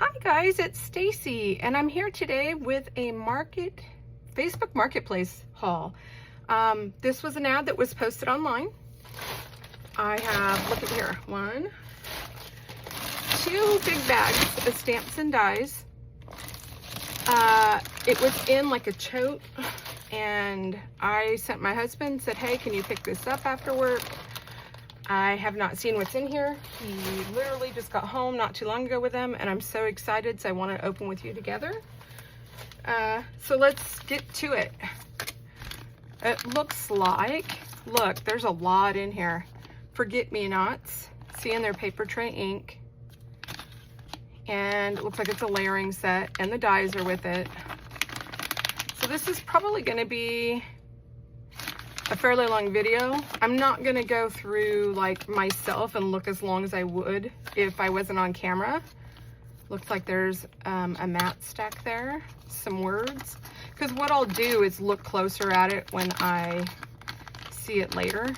Hi guys, it's Stacy and I'm here today with a Facebook Marketplace haul. This was an ad that was posted online. I have, look at here, 2 big bags of stamps and dies. It was in like a tote and I sent my husband, said, hey, can you pick this up after work? I have not seen what's in here. He literally just got home not too long ago with them and I'm so excited, so I want to open with you together. So let's get to it. It looks like, look, there's a lot in here. Forget-me-nots, see in their paper tray ink. And it looks like it's a layering set and the dies are with it. So this is probably going to be a fairly long video. I'm not going to go through like myself and look as long as I would if I wasn't on camera. Looks like there's a mat stack there, some words. Because what I'll do is look closer at it when I see it later.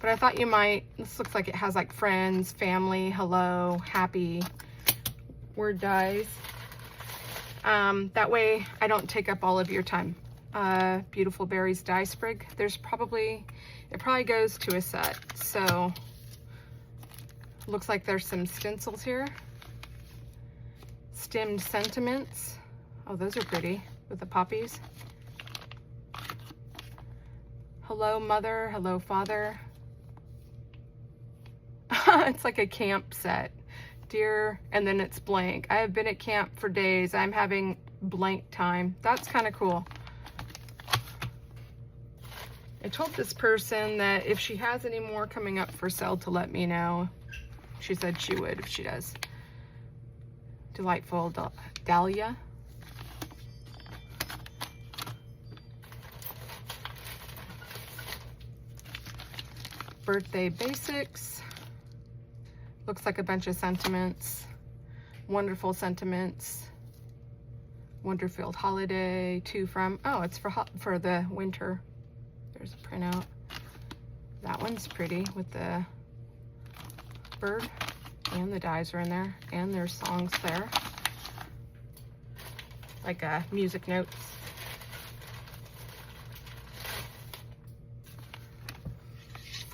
But I thought you might, this looks like it has like friends, family, hello, happy, word dies. That way I don't take up all of your time. Beautiful Berries die sprig. It probably goes to a set. So looks like there's some stencils here. Stemmed sentiments. Oh, those are pretty with the poppies. Hello mother, hello father. It's like a camp set. Dear, and then it's blank. I have been at camp for days. I'm having blank time. That's kind of cool. I told this person that if she has any more coming up for sale to let me know. She said she would if she does. Delightful Dahlia. Birthday basics. Looks like a bunch of sentiments. Wonderful sentiments. Wonderfield holiday. To from. Oh, it's for the winter. There's a printout. That one's pretty with the bird and the dies are in there and there's songs there. Like music notes.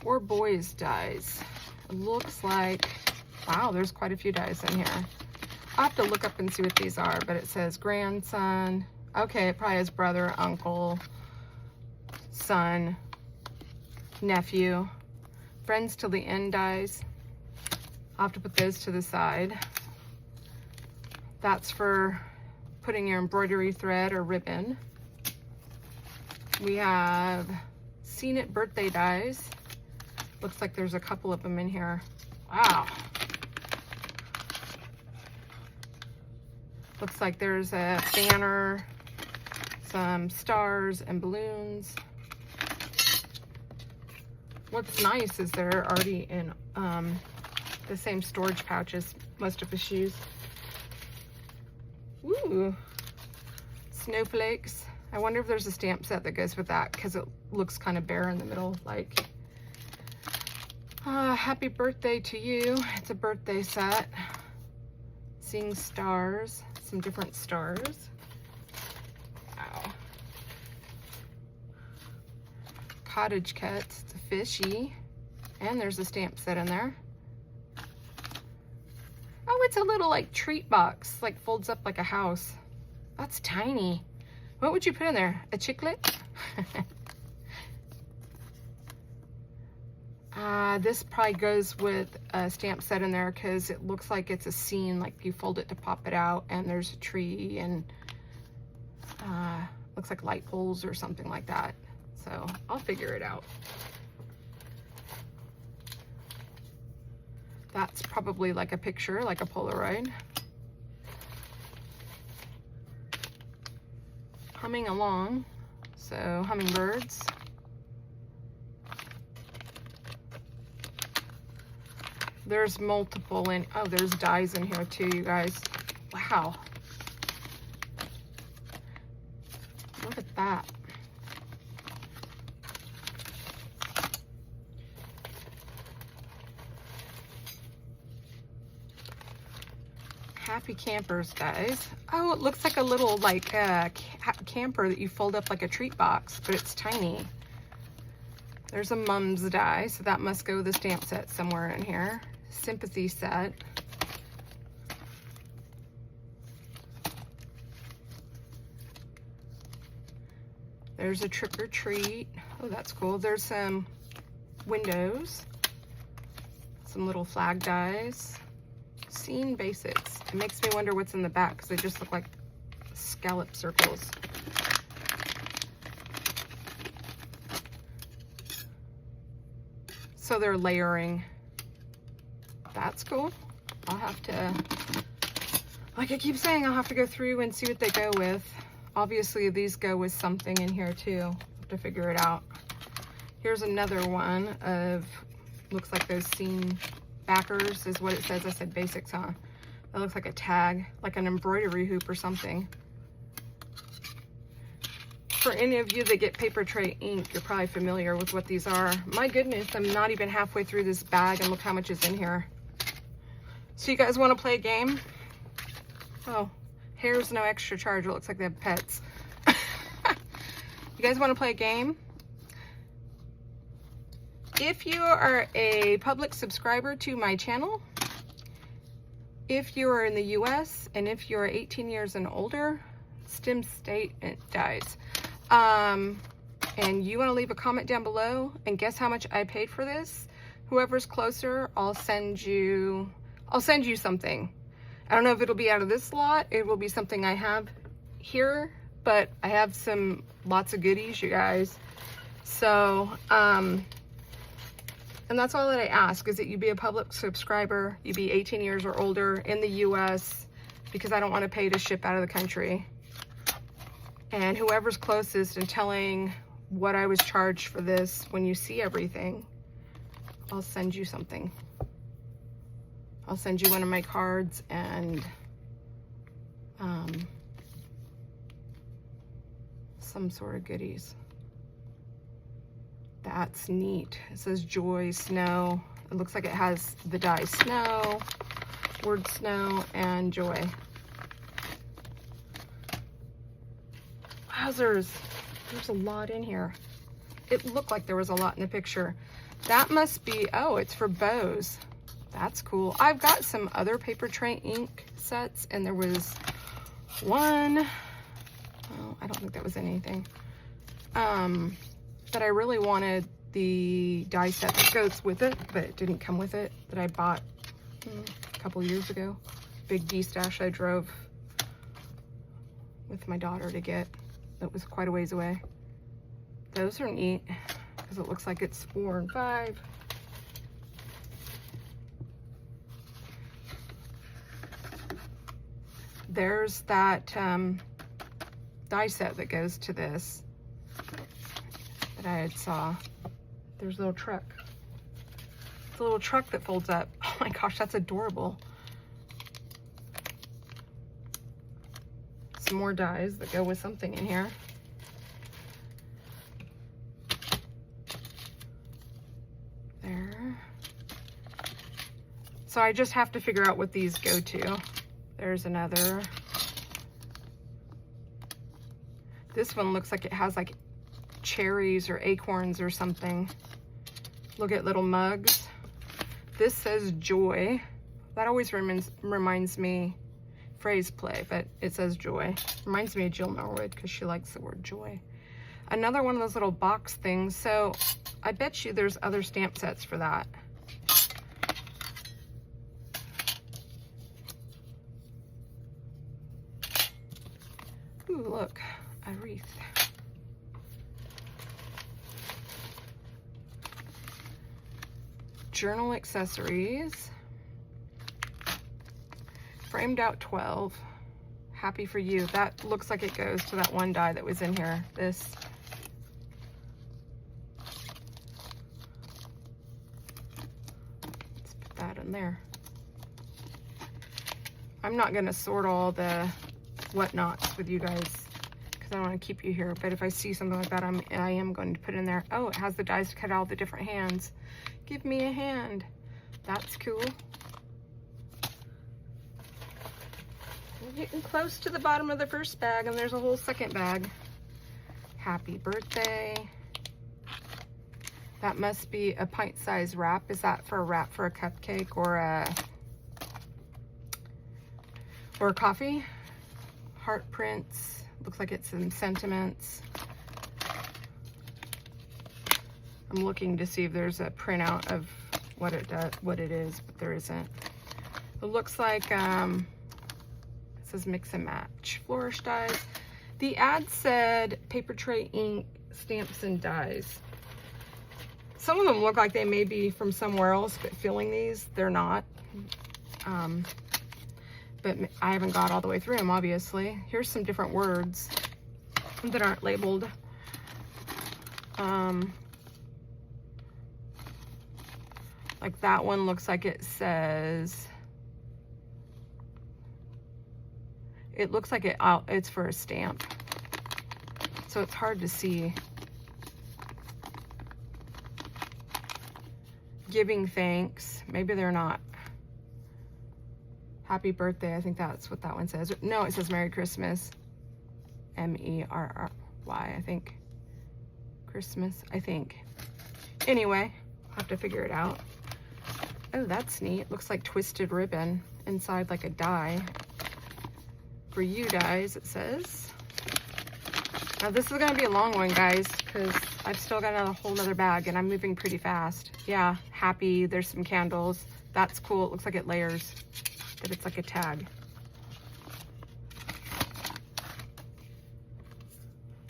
For boys dies. It looks like, wow, there's quite a few dies in here. I'll have to look up and see what these are, but it says grandson. Okay, it probably has brother, uncle, son, nephew, friends till the end dies. I'll have to put those to the side. That's for putting your embroidery thread or ribbon. We have Seen It birthday dies. Looks like there's a couple of them in here. Wow. Looks like there's a banner, some stars and balloons. What's nice is they're already in the same storage pouch as most of the shoes. Ooh, snowflakes. I wonder if there's a stamp set that goes with that because it looks kind of bare in the middle. Like, happy birthday to you. It's a birthday set. Seeing stars, some different stars. Wow. Cottage cuts, it's a fishy. And there's a stamp set in there. Oh, it's a little like treat box, like folds up like a house. That's tiny. What would you put in there? A chiclet? This probably goes with a stamp set in there because it looks like it's a scene, like you fold it to pop it out and there's a tree and looks like light poles or something like that. So I'll figure it out. That's probably like a picture, like a Polaroid. Humming along, so hummingbirds. There's multiple in, oh, there's dies in here too, you guys. Wow. Look at that. Happy Campers, guys. Oh, it looks like a little like camper that you fold up like a treat box, but it's tiny. There's a Mums die, so that must go with the stamp set somewhere in here. Sympathy set. There's a Trick or Treat. Oh, that's cool. There's some windows. Some little flag dies. Scene basics. It makes me wonder what's in the back because they just look like scallop circles. So they're layering. That's cool. I'll have to, like I keep saying, I'll have to go through and see what they go with. Obviously these go with something in here too. I'll have to figure it out. Here's another one of, looks like those scene backers is what it says. I said basics, huh? That looks like a tag, like an embroidery hoop or something. For any of you that get Paper Tray ink, you're probably familiar with what these are. My goodness, I'm not even halfway through this bag and look how much is in here. So you guys want to play a game? Oh, hair's no extra charge. It looks like they have pets. You guys want to play a game? If you are a public subscriber to my channel, if you are in the US, and if you're 18 years and older, STEM statement dies. And you want to leave a comment down below and guess how much I paid for this. Whoever's closer, I'll send you something. I don't know if it'll be out of this lot. It will be something I have here, but I have lots of goodies, you guys. So, and that's all that I ask, is that you be a public subscriber, you be 18 years or older in the US, because I don't want to pay to ship out of the country. And whoever's closest in telling what I was charged for this, when you see everything, I'll send you something. I'll send you one of my cards and some sort of goodies. That's neat. It says Joy Snow. It looks like it has the die Snow, word Snow, and Joy. Wowzers, there's a lot in here. It looked like there was a lot in the picture. That must be, oh, it's for bows. That's cool. I've got some other Paper Tray ink sets, and there was one, oh, I don't think that was anything, that I really wanted the die set that goes with it, but it didn't come with it, that I bought a couple years ago. Big D-stash I drove with my daughter to get. That was quite a ways away. Those are neat because it looks like it's 4 and 5. There's that die set that goes to this that I had saw. There's a little truck. It's a little truck that folds up. Oh my gosh, that's adorable. Some more dies that go with something in here. There. So I just have to figure out what these go to. There's another. This one looks like it has like cherries or acorns or something. Look at little mugs. This says Joy. That always reminds me, phrase play, but it says Joy. Reminds me of Jill Norwood because she likes the word joy. Another one of those little box things. So I bet you there's other stamp sets for that. Ooh, look, a wreath. Journal accessories. Framed out 12. Happy for you. That looks like it goes to that one die that was in here. This. Let's put that in there. I'm not going to sort all the whatnots with you guys because I don't want to keep you here, but if I see something like that, I am going to put it in there. Oh, it has the dies to cut out the different hands. Give me a hand. That's cool. We're getting close to the bottom of the first bag, and there's a whole second bag. Happy birthday. That must be a pint-sized wrap. Is that for a wrap for a cupcake or a coffee? Heart prints. Looks like it's some sentiments. I'm looking to see if there's a printout of what it is, but there isn't. It looks like it says mix and match flourish dies. The ad said paper tray ink, stamps, and dies. Some of them look like they may be from somewhere else, but filling these, they're not. But I haven't got all the way through them, obviously. Here's some different words that aren't labeled. Like that one looks like it says, it looks like it's for a stamp. So it's hard to see. Giving thanks, maybe they're not. Happy birthday, I think that's what that one says. No, it says Merry Christmas. M-E-R-R-Y, I think. Christmas, I think. Anyway, I'll have to figure it out. Oh, that's neat. Looks like twisted ribbon inside like a die. For you guys, it says. Now this is gonna be a long one, guys, because I've still got a whole nother bag and I'm moving pretty fast. Yeah, happy, there's some candles. That's cool, it looks like it layers, that it's like a tag.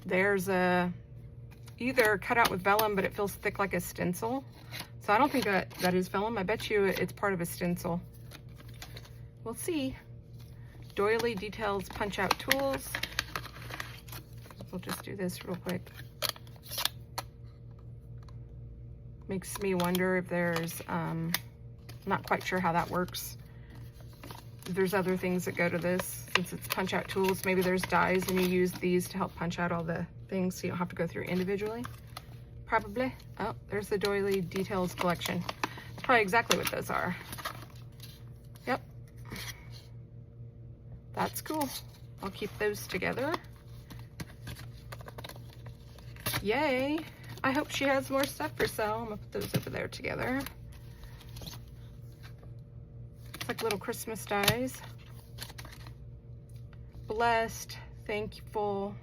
There's either cut out with vellum, but it feels thick like a stencil. So I don't think that is vellum. I bet you it's part of a stencil. We'll see. Doily Details Punch Out Tools. We'll just do this real quick. Makes me wonder if there's, I'm not quite sure how that works. If there's other things that go to this, since it's punch out tools, maybe there's dies and you use these to help punch out all the things so you don't have to go through individually. Probably. Oh, there's the Doily Details collection. It's probably exactly what those are. Yep. That's cool. I'll keep those together. Yay. I hope she has more stuff for sale. I'm gonna put those over there together. It's like little Christmas dies. Blessed, thankful.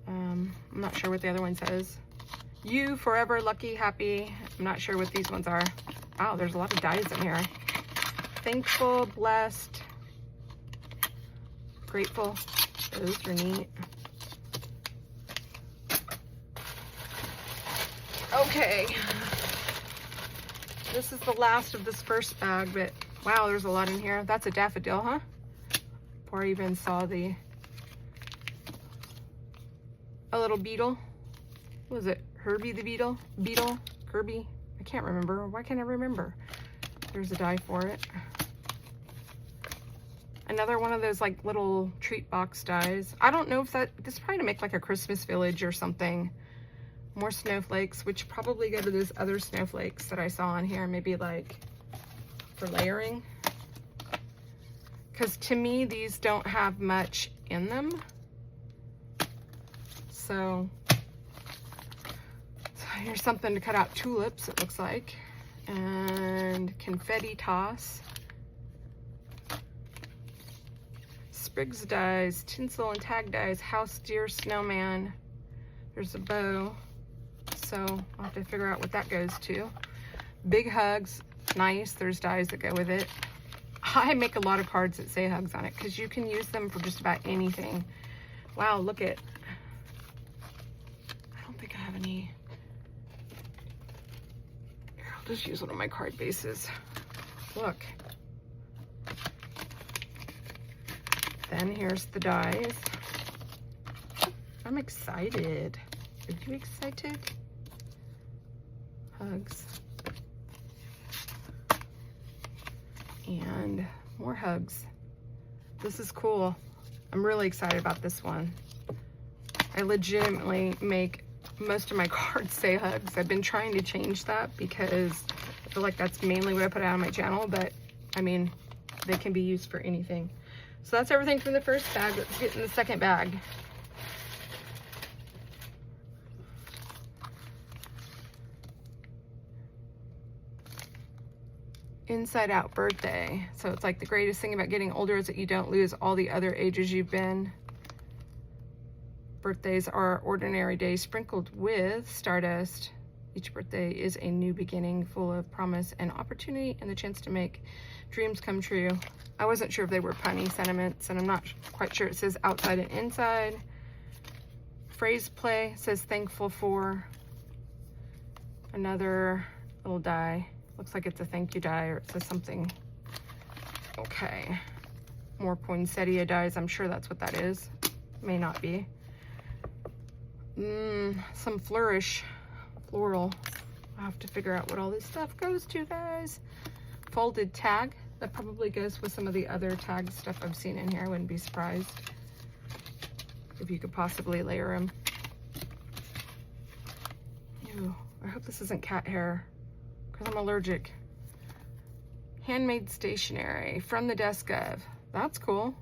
I'm not sure what the other one says. You, forever, lucky, happy. I'm not sure what these ones are. Wow, there's a lot of dies in here. Thankful, blessed, grateful. Those are neat. Okay. This is the last of this first bag, but wow, there's a lot in here. That's a daffodil, huh? Before I even saw a little beetle. What was it? Herbie the beetle? Beetle? Kirby? I can't remember. Why can't I remember? There's a die for it. Another one of those like little treat box dies. I don't know if this is probably to make like a Christmas village or something. More snowflakes, which probably go to those other snowflakes that I saw on here, maybe like for layering. Because to me, these don't have much in them. So here's something to cut out tulips, it looks like. And confetti toss. Sprigs dies, tinsel and tag dies, house deer, snowman. There's a bow. So I'll have to figure out what that goes to. Big hugs, nice. There's dies that go with it. I make a lot of cards that say hugs on it because you can use them for just about anything. Wow, look at, I don't think I have any. Here, I'll just use one of my card bases. Look. Then here's the dies. I'm excited. Are you excited? Hugs. And more hugs. This is cool. I'm really excited about this one. I legitimately make most of my cards say hugs. I've been trying to change that because I feel like that's mainly what I put out on my channel, but I mean, they can be used for anything. So that's everything from the first bag. Let's get in the second bag. Inside Out birthday. So it's like the greatest thing about getting older is that you don't lose all the other ages you've been. Birthdays are ordinary days sprinkled with stardust. Each birthday is a new beginning full of promise and opportunity and the chance to make dreams come true. I wasn't sure if they were punny sentiments, and I'm not quite sure. It says outside and inside. Phrase play says thankful for. Another little die. Looks like it's a thank you die, or it says something. Okay. More poinsettia dies. I'm sure that's what that is. May not be. Some flourish. Floral. I'll have to figure out what all this stuff goes to, guys. Folded tag. That probably goes with some of the other tag stuff I've seen in here. I wouldn't be surprised if you could possibly layer them. Ew. I hope this isn't cat hair, because I'm allergic. Handmade stationery from the desk of. That's cool.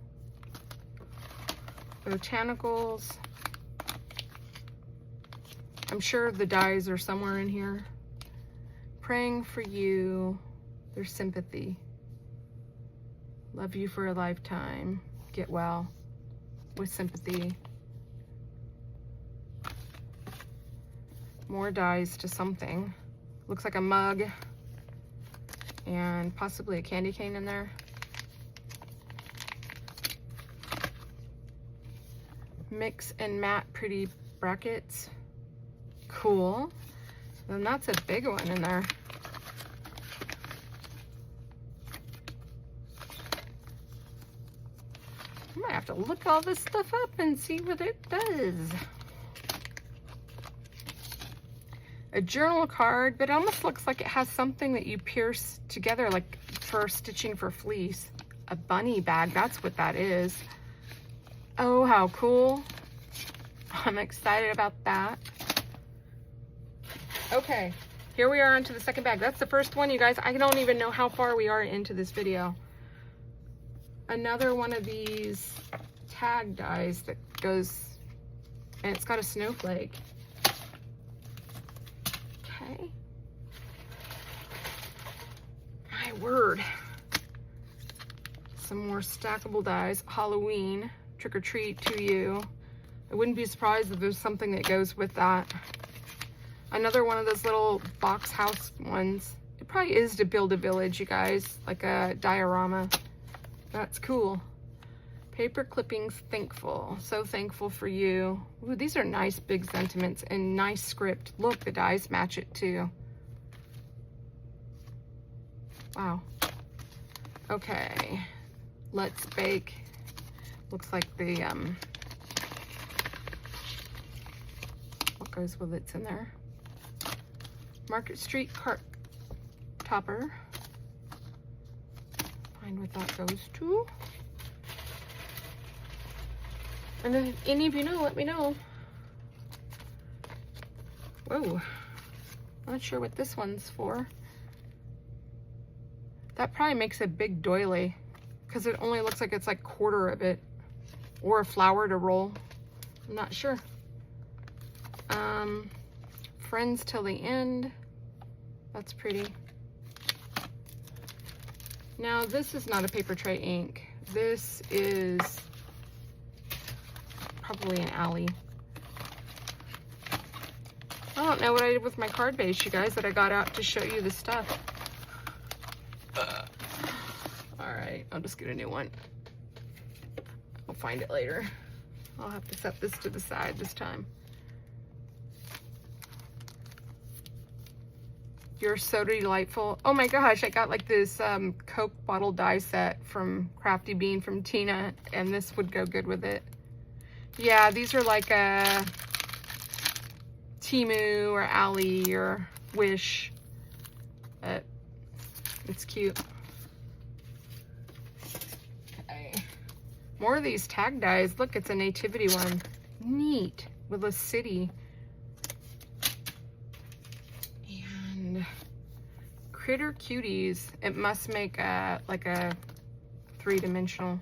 Botanicals. I'm sure the dies are somewhere in here. Praying for you. There's sympathy. Love you for a lifetime. Get well. With sympathy. More dies to something. Looks like a mug. And possibly a candy cane in there. Mix and matte pretty brackets. Cool. Then that's a big one in there. I might have to look all this stuff up and see what it does. A journal card, but it almost looks like it has something that you pierce together, like for stitching for fleece. A bunny bag, that's what that is. Oh, how cool. I'm excited about that. Okay, here we are onto the second bag. That's the first one, you guys. I don't even know how far we are into this video. Another one of these tag dies that goes, and it's got a snowflake. Okay. My word. Some more stackable dies. Halloween, trick or treat to you. I wouldn't be surprised if there's something that goes with that. Another one of those little box house ones. It probably is to build a village, you guys, like a diorama. That's cool. Paper clippings, thankful. So thankful for you. Ooh, these are nice big sentiments and nice script. Look, the dies match it too. Wow. Okay. Let's bake. Looks like the, what goes with it's in there. Market Street cart topper. Find what that goes to. And then if any of you know, let me know. Whoa. Not sure what this one's for. That probably makes a big doily, because it only looks like it's like quarter of it. Or a flower to roll. I'm not sure. Friends till the end. That's pretty. Now this is not a paper tray ink. This is probably an alley. I don't know what I did with my card base, you guys, that I got out to show you the stuff. All right, I'll just get a new one. I'll find it later. I'll have to set this to the side this time. You're so delightful. Oh my gosh, I got like this Coke bottle die set from Crafty Bean from Tina, and this would go good with it. Yeah, these are like a Temu or Ali or Wish. But it's cute. Okay. More of these tag dies. Look, it's a nativity one. Neat. With a city. And Critter Cuties. It must make a like a three-dimensional.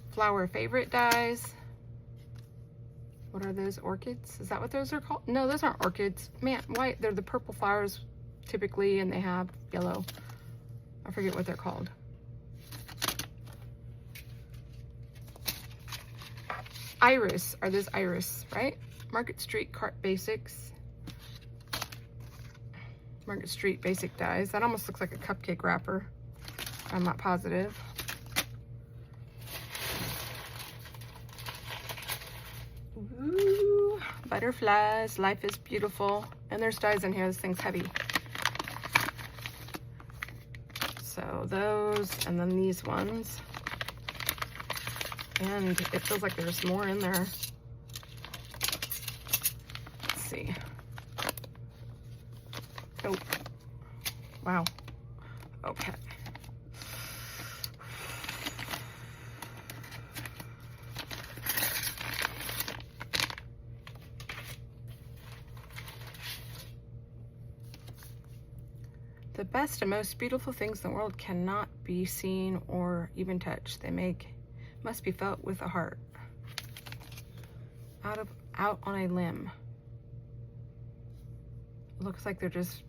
Flower favorite dies. What are those, orchids? Is that what those are called? No, those aren't orchids. Man, why? They're the purple flowers typically, and they have yellow. I forget what they're called. Iris, are those iris, right? Market Street Cart Basics. Market Street Basic dies. That almost looks like a cupcake wrapper. I'm not positive. Ooh, butterflies, life is beautiful. And there's dies in here, this thing's heavy. So those, and then these ones. And it feels like there's more in there. Let's see. Oh, wow. Okay. The best and most beautiful things in the world cannot be seen or even touched. They must be felt with a heart. Out on a limb. Looks like they're just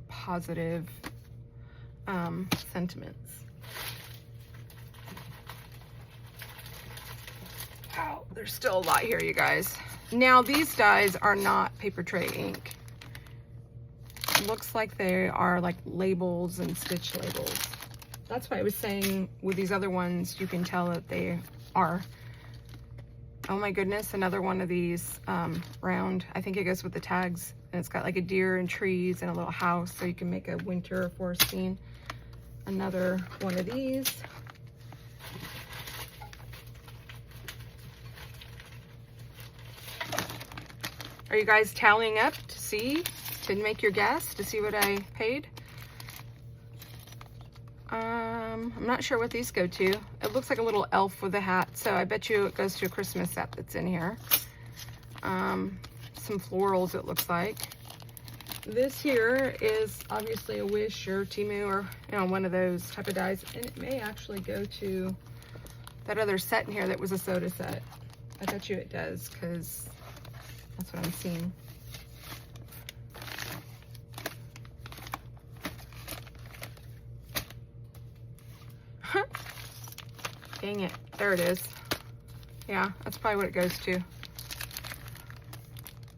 positive sentiments. Wow, there's still a lot here, you guys. Now these dies are not paper tray ink. It looks like they are like labels and stitch labels. That's why I was saying with these other ones, you can tell that they are. Oh my goodness, another one of these round. I think it goes with the tags. And it's got like a deer and trees and a little house, so you can make a winter forest scene. Another one of these. Are you guys tallying up to see, to make your guess, to see what I paid? I'm not sure what these go to. It looks like a little elf with a hat, so I bet you it goes to a Christmas set that's in here. Some florals, it looks like. This here is obviously a Wish or Temu or, you know, one of those type of dies, and it may actually go to that other set in here that was a soda set. I bet you it does, because that's what I'm seeing. Dang it, there it is. Yeah, that's probably what it goes to.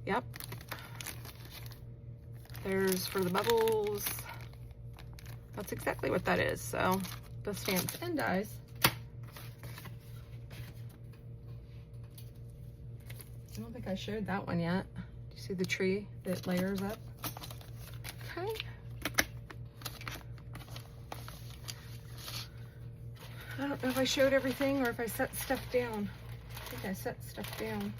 Yep. There's for the bubbles. That's exactly what that is. So the stamps and dies. I don't think I showed that one yet. Do you see the tree that layers up? Okay. I don't know if I showed everything or if I set stuff down. I think I set stuff down.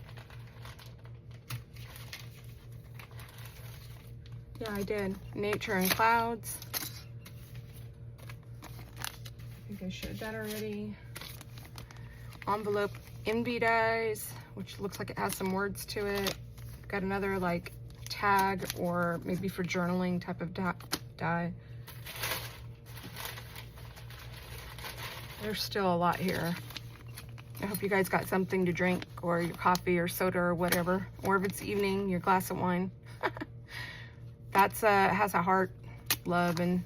Yeah, I did. Nature and clouds. I think I showed that already. Envelope envy dies, which looks like it has some words to it. Got another like tag or maybe for journaling type of die. There's still a lot here. I hope you guys got something to drink, or your coffee or soda or whatever. Or if it's evening, your glass of wine. That's has a heart, love, and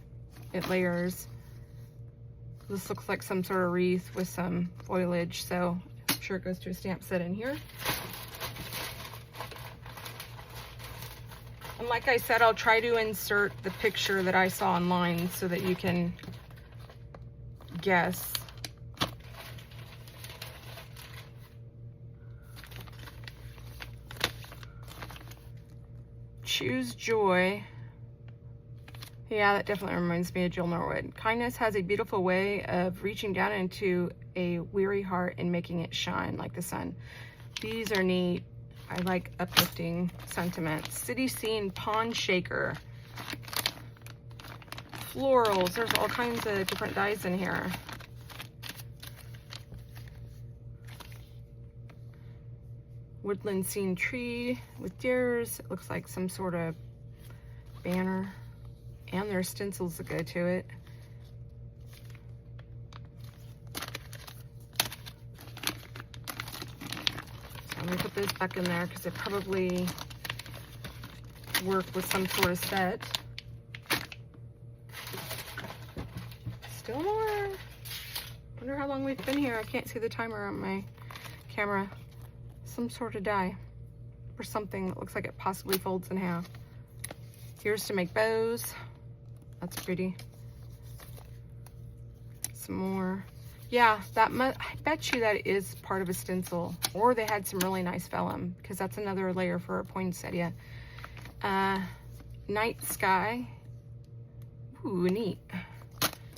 it layers. This looks like some sort of wreath with some foliage, so I'm sure it goes to a stamp set in here. And like I said, I'll try to insert the picture that I saw online so that you can guess. Choose joy. Yeah, that definitely reminds me of Jill Norwood. Kindness has a beautiful way of reaching down into a weary heart and making it shine like the sun. These are neat. I like uplifting sentiments. City scene pond shaker. Florals. There's all kinds of different dies in here. Woodland scene tree with deers. It looks like some sort of banner. And there's stencils that go to it. So I'm gonna put those back in there because they probably work with some sort of set. Still more. Wonder how long we've been here. I can't see the timer on my camera. Some sort of die or something that looks like it possibly folds in half. Here's to make bows. That's pretty. Some more. Yeah, I bet you that is part of a stencil, or they had some really nice vellum, because that's another layer for a poinsettia. Night sky. Ooh, neat.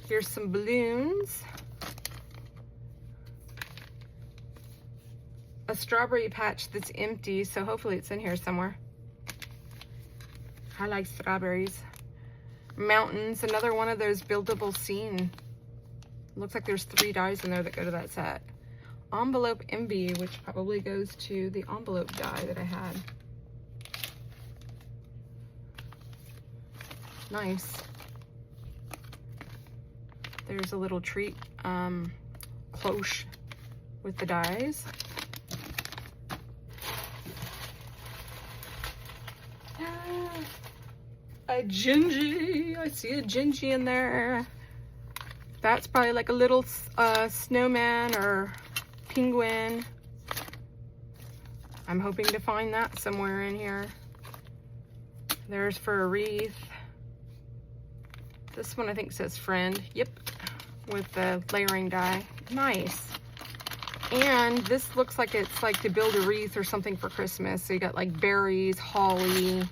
Here's some balloons. A strawberry patch that's empty, so hopefully it's in here somewhere. I like strawberries. Mountains, another one of those buildable scene. Looks like there's 3 dies in there that go to that set. Envelope Envy, which probably goes to the envelope die that I had. Nice. There's a little treat cloche with the dies. A Gingy. I see a Gingy in there. That's probably like a little snowman or penguin. I'm hoping to find that somewhere in here. There's for a wreath. This one I think says friend. Yep. With the layering die. Nice. And this looks like it's like to build a wreath or something for Christmas. So you got like berries, holly.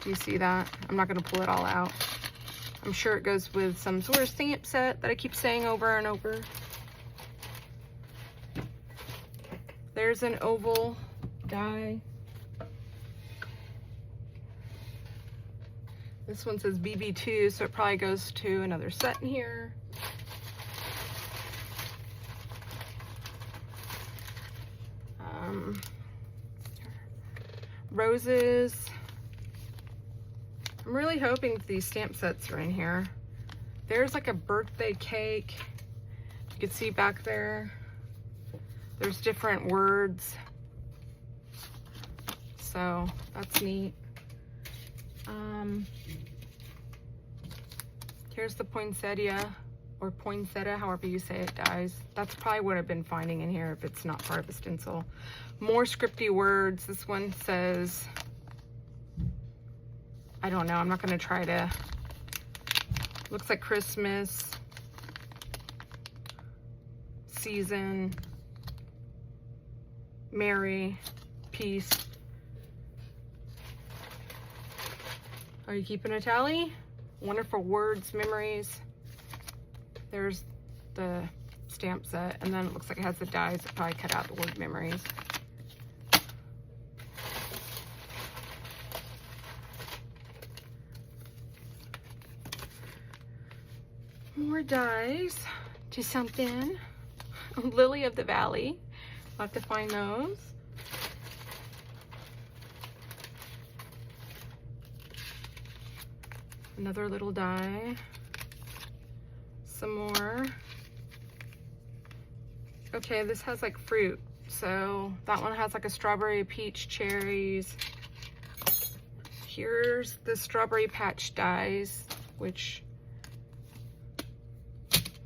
Do you see that? I'm not going to pull it all out. I'm sure it goes with some sort of stamp set that I keep saying over and over. There's an oval die. This one says BB2, so it probably goes to another set in here. Roses. I'm really hoping these stamp sets are in here. There's like a birthday cake. You can see back there. There's different words. So that's neat. Here's the poinsettia or poinsettia, however you say it, dies. That's probably what I've been finding in here if it's not part of a stencil. More scripty words. This one says, I don't know, I'm not gonna try to, looks like Christmas, season, Merry, peace. Are you keeping a tally? Wonderful words, memories. There's the stamp set, and then it looks like it has the dies that probably cut out the word memories. More dies to something. Lily of the Valley. I'll have to find those. Another little die. Some more. Okay, this has like fruit. So that one has like a strawberry, peach, cherries. Here's the strawberry patch dies, which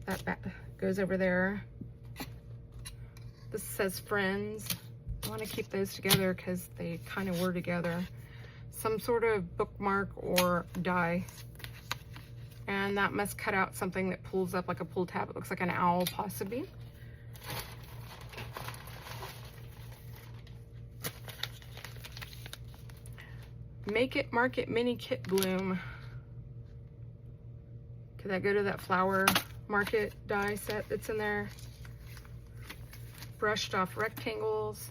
that goes over there. This says friends. I want to keep those together because they kind of were together. Some sort of bookmark or die. And that must cut out something that pulls up like a pull tab. It looks like an owl possibly. Make It Market Mini Kit Bloom. Could that go to that flower market die set that's in there? Brushed off rectangles.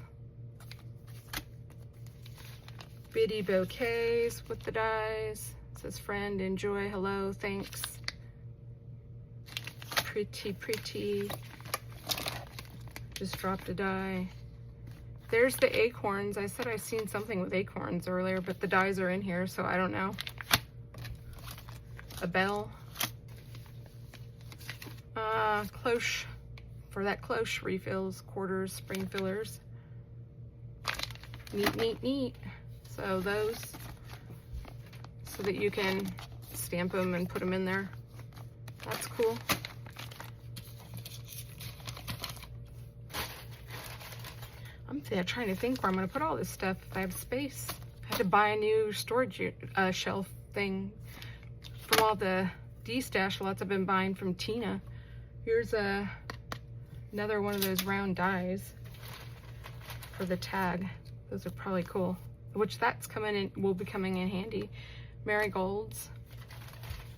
Bitty bouquets with the dies. It says friend, enjoy, hello, thanks. Pretty, pretty. Just dropped a die. There's the acorns. I said I seen something with acorns earlier, but the dies are in here, so I don't know. a bell. Cloche, for that cloche refills, quarters, spring fillers. Neat, neat, neat. So those, so that you can stamp them and put them in there. That's cool. I'm trying to think where I'm going to put all this stuff if I have space. I had to buy a new storage shelf thing from all the D-stash lots I've been buying from Tina. Here's another one of those round dies for the tag. Those are probably cool. Which that's coming in, will be coming in handy. Marigolds,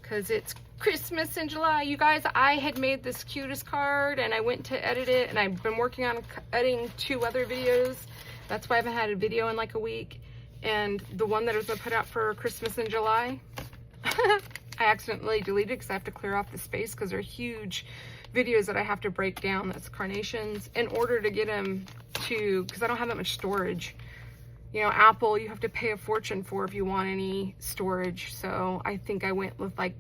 because it's Christmas in July. You guys, I had made this cutest card and I went to edit it, and I've been working on editing 2 other videos. That's why I haven't had a video in like a week. And the one that I was gonna put out for Christmas in July, I accidentally deleted because I have to clear off the space because they're huge videos that I have to break down. That's carnations in order to get them to, because I don't have that much storage. You know, Apple, you have to pay a fortune for if you want any storage. So I think I went with like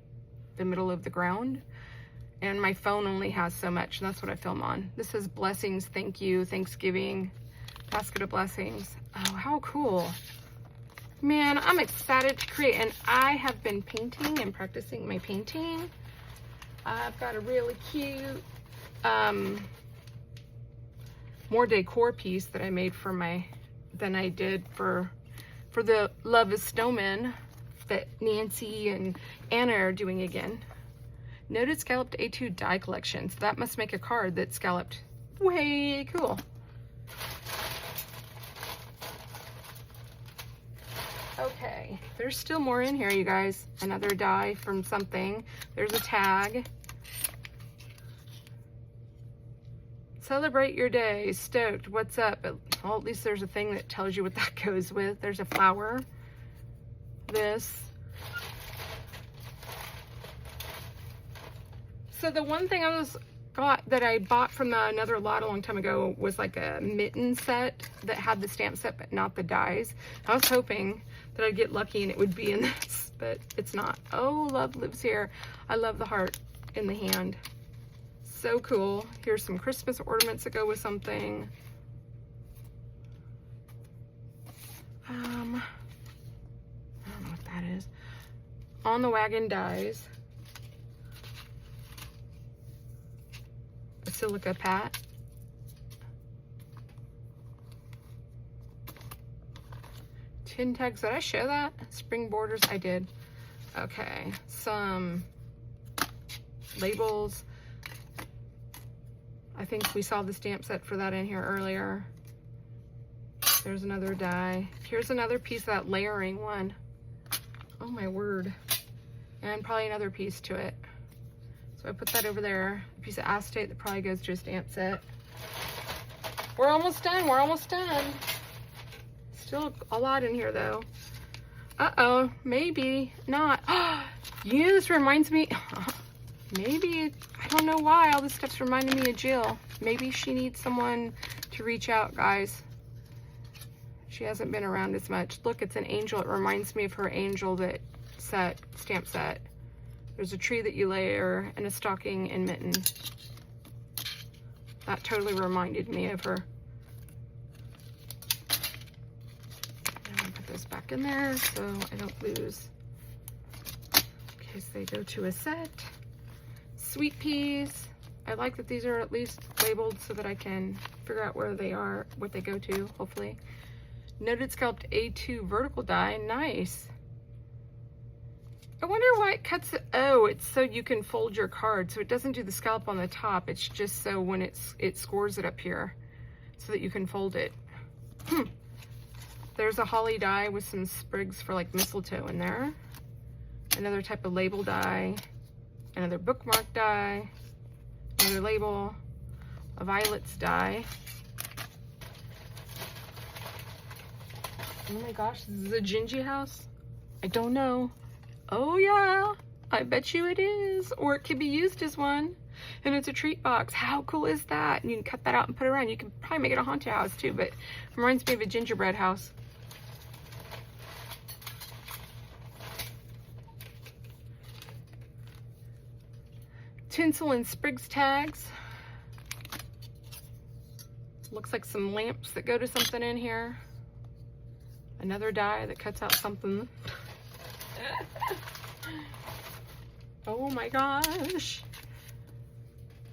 the middle of the ground, and my phone only has so much, and that's what I film on. This is blessings, thank you, Thanksgiving, basket of blessings. Oh, how cool. Man, I'm excited to create, and I have been painting and practicing my painting. I've got a really cute more decor piece that I made for than I did for the Love is Snowman that Nancy and Anna are doing again. Noted scalloped A2 die collection. So that must make a card that's scalloped. Way cool. Okay, there's still more in here, you guys. Another die from something. There's a tag. Celebrate your day. Stoked. What's up? Well, at least there's a thing that tells you what that goes with. There's a flower. This. So the one thing that I bought from another lot a long time ago was like a mitten set that had the stamp set but not the dies. I was hoping that I'd get lucky and it would be in this, but it's not. Oh, love lives here. I love the heart in the hand. So cool. Here's some Christmas ornaments that go with something. I don't know what that is. On the Wagon dies. A silica pat. Tin tags. Did I show that? Spring borders. I did. Okay. Some labels. I think we saw the stamp set for that in here earlier. There's another die. Here's another piece of that layering one. Oh my word. And probably another piece to it. So I put that over there. A piece of acetate that probably goes to a stamp set. We're almost done. We're almost done. Still a lot in here though. Uh-oh. Maybe not. You know, this reminds me. Maybe, I don't know why all this stuff's reminding me of Jill. Maybe she needs someone to reach out, guys. She hasn't been around as much. Look, it's an angel. It reminds me of her angel that stamp set. There's a tree that you layer and a stocking and mitten. That totally reminded me of her. I'm gonna put this back in there so I don't lose. In case they go to a set. Sweet peas. I like that these are at least labeled so that I can figure out where they are, what they go to, hopefully. Noted scalloped A2 vertical die. Nice. I wonder why it cuts it. Oh, it's so you can fold your card. So it doesn't do the scallop on the top. It's just so when it scores it up here so that you can fold it. There's a holly die with some sprigs for like mistletoe in there. Another type of label die. Another bookmark die. Another label. A violets die. Oh my gosh, this is a Gingy house? I don't know. Oh yeah, I bet you it is. Or it could be used as one. And it's a treat box. How cool is that? And you can cut that out and put it around. You can probably make it a haunted house too, but it reminds me of a gingerbread house. Tinsel and Sprigs tags. Looks like some lamps that go to something in here. Another die that cuts out something. Oh my gosh.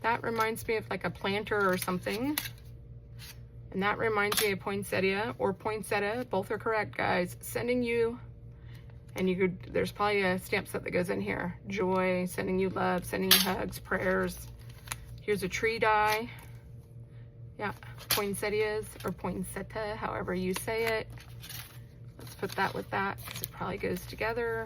That reminds me of like a planter or something. And that reminds me of poinsettia or poinsettia. Both are correct, guys. Sending you, and you could, there's probably a stamp set that goes in here. Joy, sending you love, sending you hugs, prayers. Here's a tree die. Yeah, poinsettias or poinsettia, however you say it. Let's put that with that because it probably goes together.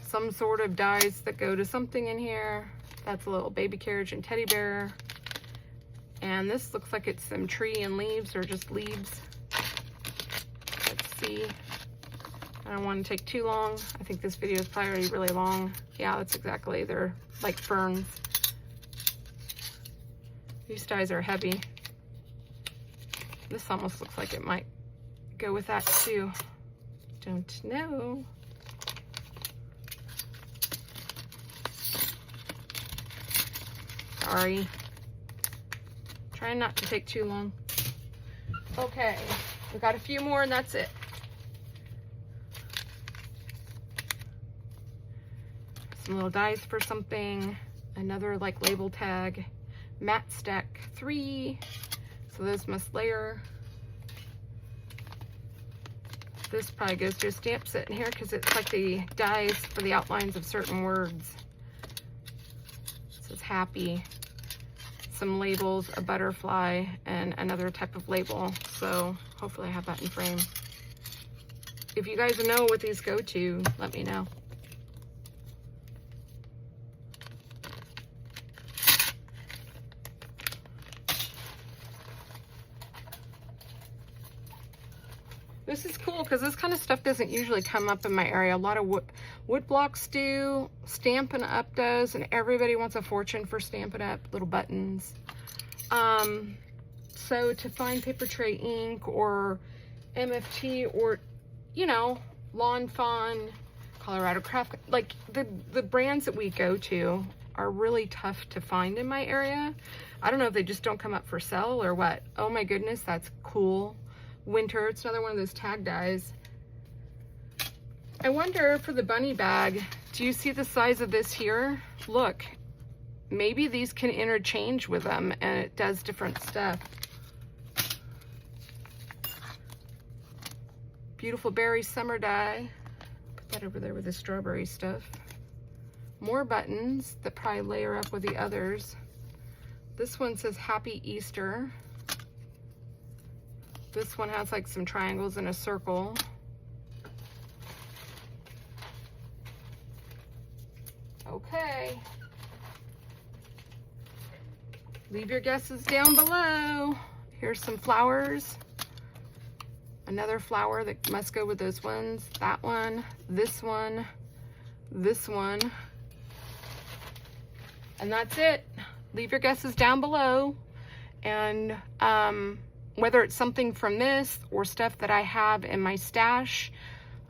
Some sort of dies that go to something in here. That's a little baby carriage and teddy bear. And this looks like it's some tree and leaves or just leaves. Let's see. I don't want to take too long. I think this video is probably already really long. Yeah, that's exactly. They're like ferns. These dies are heavy. This almost looks like it might go with that too. Don't know. Sorry. Trying not to take too long. Okay, we got a few more and that's it. Some little dies for something. Another like label tag. Matte stack 3. So those must layer. This probably goes to a stamp set in here because it's like the dies for the outlines of certain words. It says happy. Some labels, a butterfly, and another type of label. So hopefully I have that in frame. If you guys know what these go to, let me know. This is cool because this kind of stuff doesn't usually come up in my area. A lot of wood blocks do, Stampin' Up does, and everybody wants a fortune for Stampin' Up, little buttons. So to find Paper Tray ink or MFT or, you know, Lawn Fawn, Colorado Craft, like the brands that we go to are really tough to find in my area. I don't know if they just don't come up for sale or what. Oh my goodness, that's cool. Winter, it's another one of those tag dies. I wonder for the bunny bag, do you see the size of this here? Look, maybe these can interchange with them and it does different stuff. Beautiful berry summer die. Put that over there with the strawberry stuff. More buttons that probably layer up with the others. This one says Happy Easter. This one has like some triangles and a circle. Okay. Leave your guesses down below. Here's some flowers. Another flower that must go with those ones. That one, this one, this one. And that's it. Leave your guesses down below. And whether it's something from this or stuff that I have in my stash,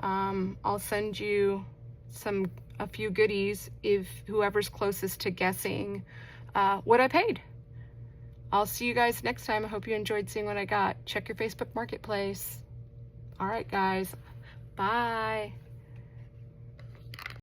I'll send you a few goodies if whoever's closest to guessing what I paid. I'll see you guys next time. I hope you enjoyed seeing what I got. Check your Facebook Marketplace. All right, guys. Bye.